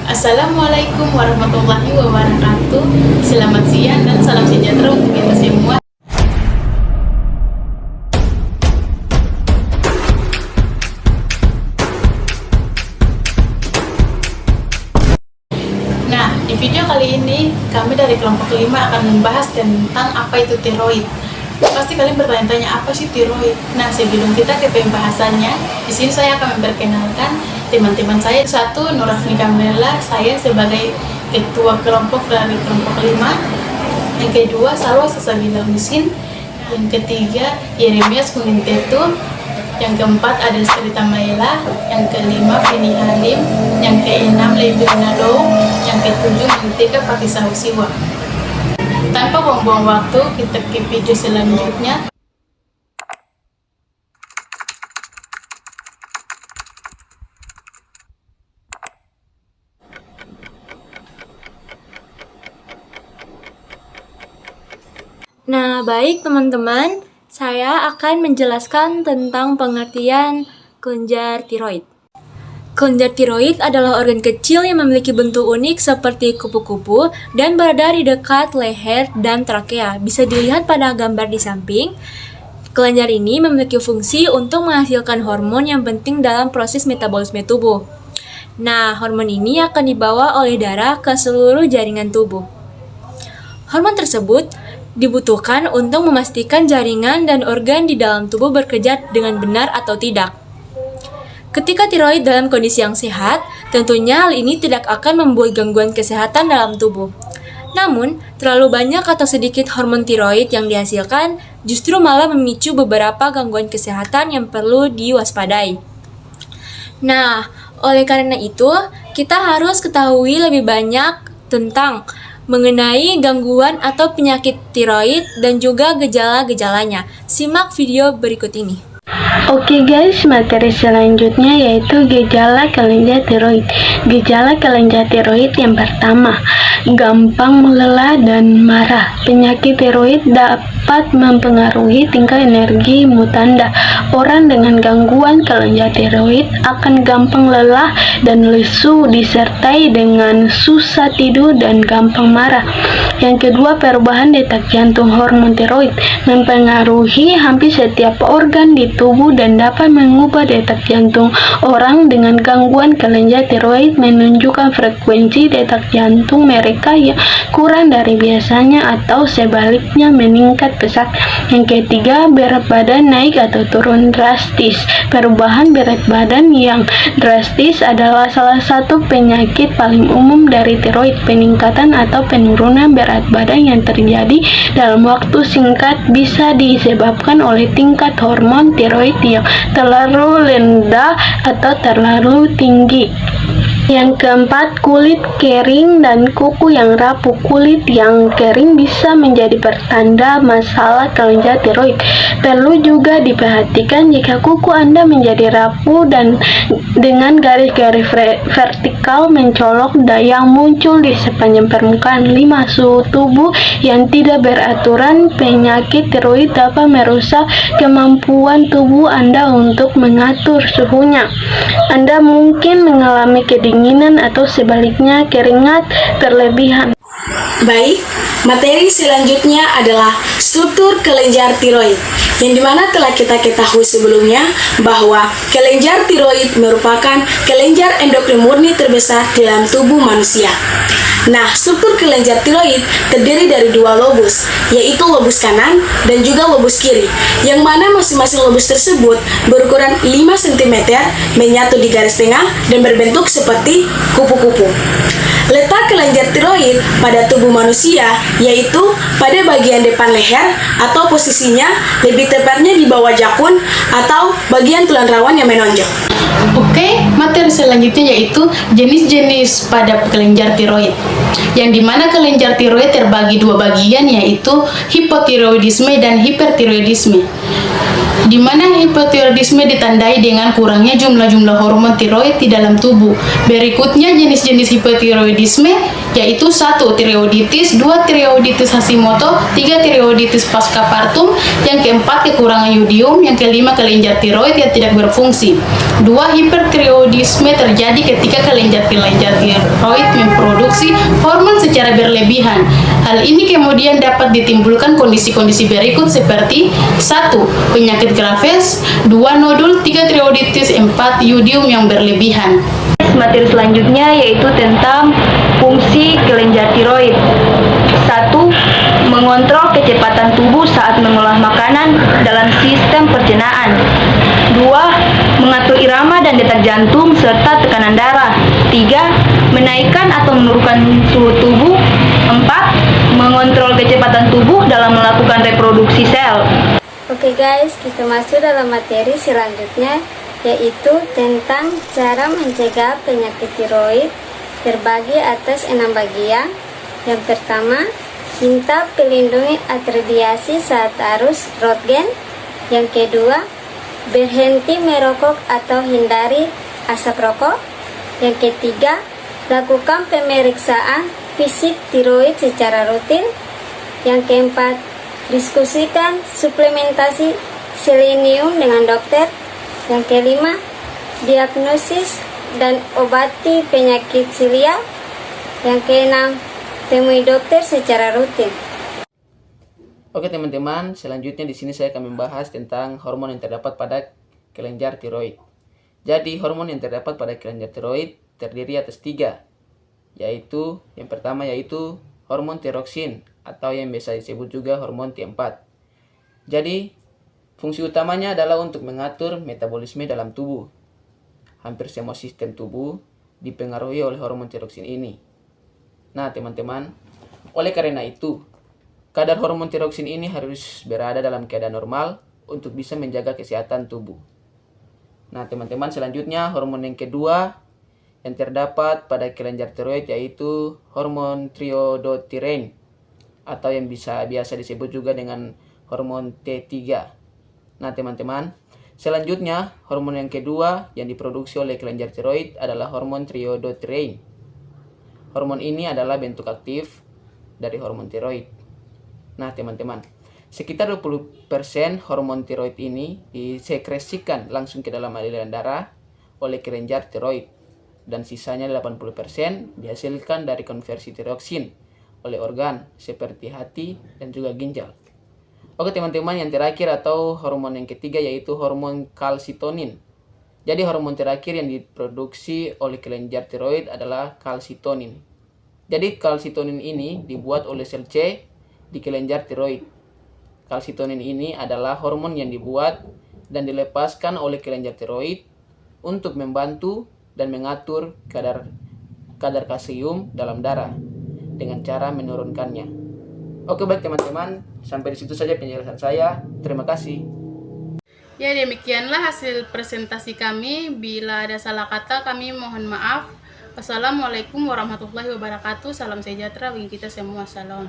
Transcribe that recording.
Assalamualaikum warahmatullahi wabarakatuh. Selamat siang dan salam sejahtera untuk kita semua. Nah, di video kali ini kami dari kelompok 5 akan membahas tentang apa itu tiroid. Pasti kalian bertanya-tanya apa sih tiroid. Nah, sebelum kita ke pembahasannya, di sini saya akan memperkenalkan teman-teman saya. Satu, Nur Afni Kamela, saya sebagai ketua kelompok dari kelompok 5. Yang kedua, Salwa Sasabila Musin. Yang ketiga, Yeremias Kunintetu. Yang keempat, ada Sri Tamaela. Yang kelima, Vini Halim. Yang keenam, Leibirna Low. Yang ketujuh, Mentika Pakisahusiwa. Tanpa buang-buang waktu, kita ke video selanjutnya. Nah, baik teman-teman, saya akan menjelaskan tentang pengertian kelenjar tiroid. Kelenjar tiroid adalah organ kecil yang memiliki bentuk unik seperti kupu-kupu dan berada di dekat leher dan trakea. Bisa dilihat pada gambar di samping. Kelenjar ini memiliki fungsi untuk menghasilkan hormon yang penting dalam proses metabolisme tubuh. Nah, hormon ini akan dibawa oleh darah ke seluruh jaringan tubuh. Hormon tersebut dibutuhkan untuk memastikan jaringan dan organ di dalam tubuh bekerja dengan benar atau tidak. Ketika tiroid dalam kondisi yang sehat, tentunya hal ini tidak akan membuat gangguan kesehatan dalam tubuh. Namun, terlalu banyak atau sedikit hormon tiroid yang dihasilkan justru malah memicu beberapa gangguan kesehatan yang perlu diwaspadai. Nah, oleh karena itu, kita harus ketahui lebih banyak tentang mengenai gangguan atau penyakit tiroid dan juga gejala-gejalanya. Simak video berikut ini. Oke guys, materi selanjutnya yaitu gejala kelenjar tiroid. Gejala kelenjar tiroid yang pertama, gampang lelah dan marah. Penyakit tiroid dapat mempengaruhi tingkat energi mood Anda. Orang dengan gangguan kelenjar tiroid akan gampang lelah dan lesu disertai dengan susah tidur dan gampang marah. Yang kedua, perubahan detak jantung. Hormon tiroid mempengaruhi hampir setiap organ di tubuh dan dapat mengubah detak jantung. Orang dengan gangguan kelenjar tiroid menunjukkan frekuensi detak jantung mereka yang kurang dari biasanya atau sebaliknya meningkat pesat. Yang ketiga, berat badan naik atau turun drastis. Perubahan berat badan yang drastis adalah salah satu penyakit paling umum dari tiroid. Peningkatan atau penurunan berat badan yang terjadi dalam waktu singkat bisa disebabkan oleh tingkat hormon tiroid yang terlalu rendah atau terlalu tinggi. Yang keempat, kulit kering dan kuku yang rapuh. Kulit yang kering bisa menjadi pertanda masalah kelenjar tiroid. Perlu juga diperhatikan jika kuku Anda menjadi rapuh dan dengan garis-garis vertikal mencolok yang muncul di sepanjang permukaan. 5. Suhu tubuh yang tidak beraturan. Penyakit tiroid dapat merusak kemampuan tubuh Anda untuk mengatur suhunya. Anda mungkin mengalami kedinginan atau sebaliknya keringat berlebihan. Baik, materi selanjutnya adalah struktur kelenjar tiroid, yang dimana telah kita ketahui sebelumnya bahwa kelenjar tiroid merupakan kelenjar endokrin murni terbesar dalam tubuh manusia. Nah, struktur kelenjar tiroid terdiri dari 2 lobus, yaitu lobus kanan dan juga lobus kiri, yang mana masing-masing lobus tersebut berukuran 5 cm, menyatu di garis tengah dan berbentuk seperti kupu-kupu. Letak kelenjar tiroid pada tubuh manusia yaitu pada bagian depan leher atau posisinya lebih tepatnya di bawah jakun atau bagian tulang rawan yang menonjol. Oke, materi selanjutnya yaitu jenis-jenis pada kelenjar tiroid. Yang dimana kelenjar tiroid terbagi 2 bagian yaitu hipotiroidisme dan hipertiroidisme. di mana hipotiroidisme ditandai dengan kurangnya jumlah hormon tiroid di dalam tubuh. Berikutnya jenis-jenis hipotiroidisme yaitu 1. Tiroiditis, 2. Tiroiditis Hashimoto, 3. Tiroiditis pascapartum, yang keempat kekurangan yodium, yang kelima kelenjar tiroid yang tidak berfungsi. 2. Hipertiroidisme terjadi ketika kelenjar tiroid memproduksi hormon secara berlebihan. Hal ini kemudian dapat ditimbulkan kondisi-kondisi berikut seperti 1. Penyakit Graves, 2. Nodul, 3. Tiroiditis, 4. Yodium yang berlebihan. Materi selanjutnya yaitu tentang fungsi kelenjar tiroid. 1. Mengontrol kecepatan tubuh saat mengolah makanan dalam sistem pencernaan. 2. Mengatur irama dan detak jantung serta tekanan darah. 3. Menaikkan atau menurunkan suhu tubuh. 4. Mengontrol kecepatan tubuh dalam melakukan reproduksi sel. Oke guys, kita masuk dalam materi selanjutnya, yaitu tentang cara mencegah penyakit tiroid, terbagi atas 6 bagian. Yang pertama, minta pelindungi radiasi saat arus Röntgen. Yang kedua, berhenti merokok atau hindari asap rokok. Yang ketiga, lakukan pemeriksaan fisik tiroid secara rutin. Yang keempat, diskusikan suplementasi selenium dengan dokter. Yang kelima, diagnosis dan obati penyakit silia. Yang keenam, temui dokter secara rutin. Oke teman-teman, selanjutnya di sini saya akan membahas tentang hormon yang terdapat pada kelenjar tiroid. Jadi hormon yang terdapat pada kelenjar tiroid terdiri atas 3, yaitu yang pertama yaitu hormon tiroksin atau yang biasa disebut juga hormon T4. Jadi fungsi utamanya adalah untuk mengatur metabolisme dalam tubuh. Hampir semua sistem tubuh dipengaruhi oleh hormon tiroksin ini. Nah teman-teman, oleh karena itu, kadar hormon tiroksin ini harus berada dalam keadaan normal untuk bisa menjaga kesehatan tubuh. Nah teman-teman, selanjutnya hormon yang kedua yang terdapat pada kelenjar tiroid yaitu hormon triiodothyroid atau yang biasa disebut juga dengan hormon T3. Nah teman-teman, selanjutnya hormon yang kedua yang diproduksi oleh kelenjar tiroid adalah hormon triiodothyroid. Hormon ini adalah bentuk aktif dari hormon tiroid. Nah teman-teman, sekitar 20% hormon tiroid ini disekresikan langsung ke dalam aliran darah oleh kelenjar tiroid, dan sisanya 80% dihasilkan dari konversi tiroksin oleh organ seperti hati dan juga ginjal. Oke teman-teman, yang terakhir atau hormon yang ketiga yaitu hormon kalsitonin. Jadi hormon terakhir yang diproduksi oleh kelenjar tiroid adalah kalsitonin. Jadi kalsitonin ini dibuat oleh sel C di kelenjar tiroid. Kalsitonin ini adalah hormon yang dibuat dan dilepaskan oleh kelenjar tiroid untuk membantu dan mengatur kadar kalsium dalam darah dengan cara menurunkannya. Oke baik teman-teman, sampai di situ saja penjelasan saya. Terima kasih. Ya, demikianlah hasil presentasi kami. Bila ada salah kata, kami mohon maaf. Wassalamualaikum warahmatullahi wabarakatuh. Salam sejahtera bagi kita semua. Salam.